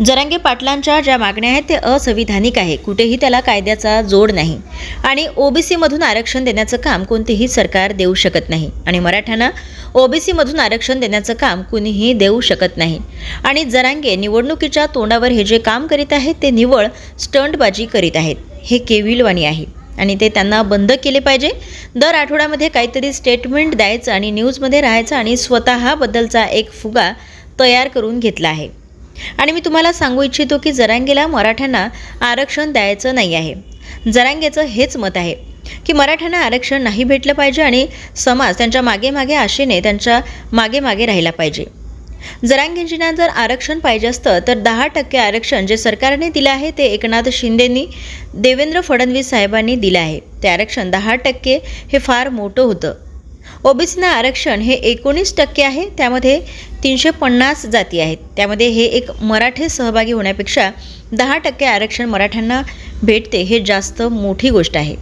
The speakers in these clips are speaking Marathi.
जरांगे पाटलांच्या ज्या मागण्या आहेत ते असंविधानिक आहे, कुठेही त्याला कायद्याचा जोड नाही आणि ओबीसी मधून आरक्षण देण्याचं काम कोणतेही सरकार देऊ शकत नाही आणि मराठ्यांना ओबीसी मधून आरक्षण देण्याचं काम कुणीही देऊ शकत नाही आणि जरांगे निवडणुकीच्या तोंडावर हे जे काम करीत आहेत ते निव्वळ स्टंटबाजी करीत आहेत। हे केविलवाणी आहे आणि ते त्यांना बंद केले पाहिजे। दर आठवड्यामध्ये काहीतरी स्टेटमेंट द्यायचं आणि न्यूजमध्ये राहायचं आणि स्वतःबद्दलचा एक फुगा तयार करून घेतला आहे। आणि मी तुम्हाला सांगू इच्छितो की जरांगेला मराठ्यांना आरक्षण द्यायचं नाही आहे। जरांगेचं हेच मत आहे की मराठ्यांना आरक्षण नाही भेटलं पाहिजे आणि समाज त्यांच्या मागे मागे आशेने त्यांच्या मागे मागे राहिला पाहिजे। जरांगेंजींना जर आरक्षण पाहिजे असतं तर 10% आरक्षण जे सरकारने दिलं आहे ते एकनाथ शिंदेंनी देवेंद्र फडणवीस साहेबांनी दिलं आहे। ते आरक्षण 10% हे फार मोठं होतं। ओबीसीना आरक्षण हे 19% आहे, त्यामध्ये 350 जाती आहेत, त्यामध्ये हे एक मराठे सहभागी होण्यापेक्षा 10% आरक्षण मराठ्यांना भेटते हे जास्त मोठी गोष्ट आहे।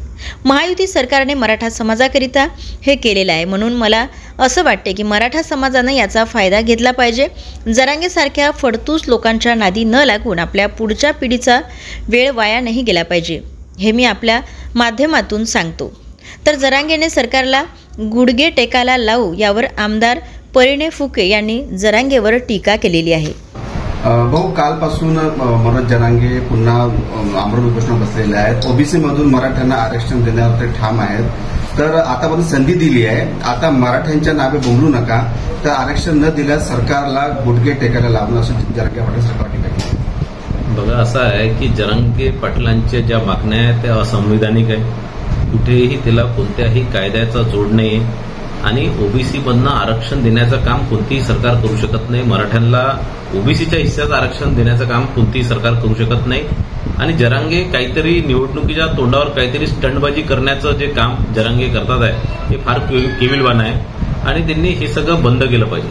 महायुती सरकारने मराठा समाजाकरिता हे केलेलं आहे, म्हणून मला असं वाटते की मराठा समाजाने याचा फायदा घेतला पाहिजे। जरांगेसारख्या फडतूस लोकांच्या नादी न लागून आपल्या पुढच्या पिढीचा वेळ वाया नाही गेला पाहिजे, हे मी आपल्या माध्यमातून सांगतो। तर जरांगेने सरकारला गुडघे टेकायला लावू यावर आमदार परिणय फुके यांनी जरांगेवर टीका केलेली आहे। भाऊ, कालपासून मनोज जरांगे पुन्हा आमरण उपोषणावर बसलेले आहेत। ओबीसी मधून मराठ्यांना आरक्षण देण्यावर ते ठाम आहेत। तर आतापर्यंत संधी दिली आहे, आता मराठ्यांच्या नावे बोंबलू नका, तर आरक्षण न दिल्यास सरकारला गुडघे टेकायला लावणं असं जरांगे पाटील सरकार टीका केली। बघा, असं आहे की जरांगे पाटलांच्या ज्या मागण्या आहेत त्या असंविधानिक आहे, कुठेही त्याला कोणत्याही कायद्याचा जोड नाही आणि ओबीसी मधनं आरक्षण देण्याचं काम कोणतीही सरकार करू शकत नाही। मराठ्यांना ओबीसीच्या हिस्स्याचं आरक्षण देण्याचं काम कोणतीही सरकार करू शकत नाही आणि जरांगे काहीतरी निवडणुकीच्या तोंडावर काहीतरी स्टंटबाजी करण्याचं जे काम जरांगे करतात आहे हे फार केविलवाणं आहे आणि त्यांनी हे सगळं बंद केलं पाहिजे।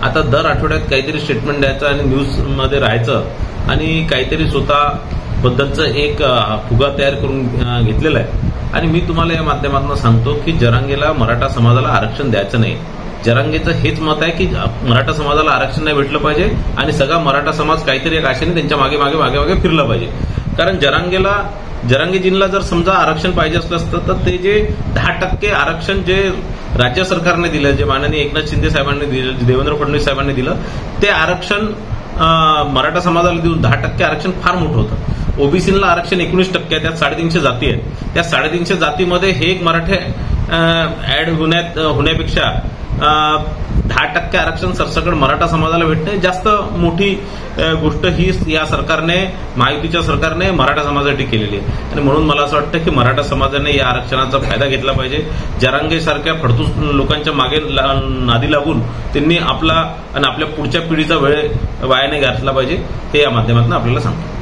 आता दर आठवड्यात काहीतरी स्टेटमेंट द्यायचं आणि न्यूजमध्ये राहायचं आणि काहीतरी स्वतःबद्दलचं एक फुगा तयार करून घेतलेला आहे आणि मी तुम्हाला या माध्यमातून सांगतो की जरांगेला मराठा समाजाला आरक्षण द्यायचं नाही। जरांगेचं हेच मत आहे की मराठा समाजाला आरक्षण नाही भेटलं पाहिजे आणि सगळा मराठा समाज काहीतरी एक आशेने त्यांच्या मागे मागे मागे मागे फिरला पाहिजे। कारण जरांगेजींना जर समजा आरक्षण पाहिजे असलं असतं तर ते जे 10% आरक्षण जे राज्य सरकारने दिलं, जे माननीय एकनाथ शिंदे साहेबांनी दिलं, देवेंद्र फडणवीस साहेबांनी दिलं, ते आरक्षण मराठा समाजाला देऊन 10% आरक्षण फार मोठं होतं। ओबीसीला आरक्षण 19% आहे, त्यात 350 जाती आहेत। त्या 350 जातीमध्ये हे एक मराठे ऍड होण्यापेक्षा 10% आरक्षण सरसकट मराठा समाजाला भेटणे जास्त मोठी गोष्ट ही या सरकारने, महायुतीच्या सरकारने मराठा समाजासाठी केलेली आहे आणि म्हणून मला असं वाटतं की मराठा समाजाने या आरक्षणाचा फायदा घेतला पाहिजे। जरांगे सारख्या फडतूस लोकांच्या मागे नादी लागून त्यांनी आपला आणि आपल्या पुढच्या पिढीचा वेळ वाया नाही घातला पाहिजे, हे या माध्यमातून आपल्याला सांगतो।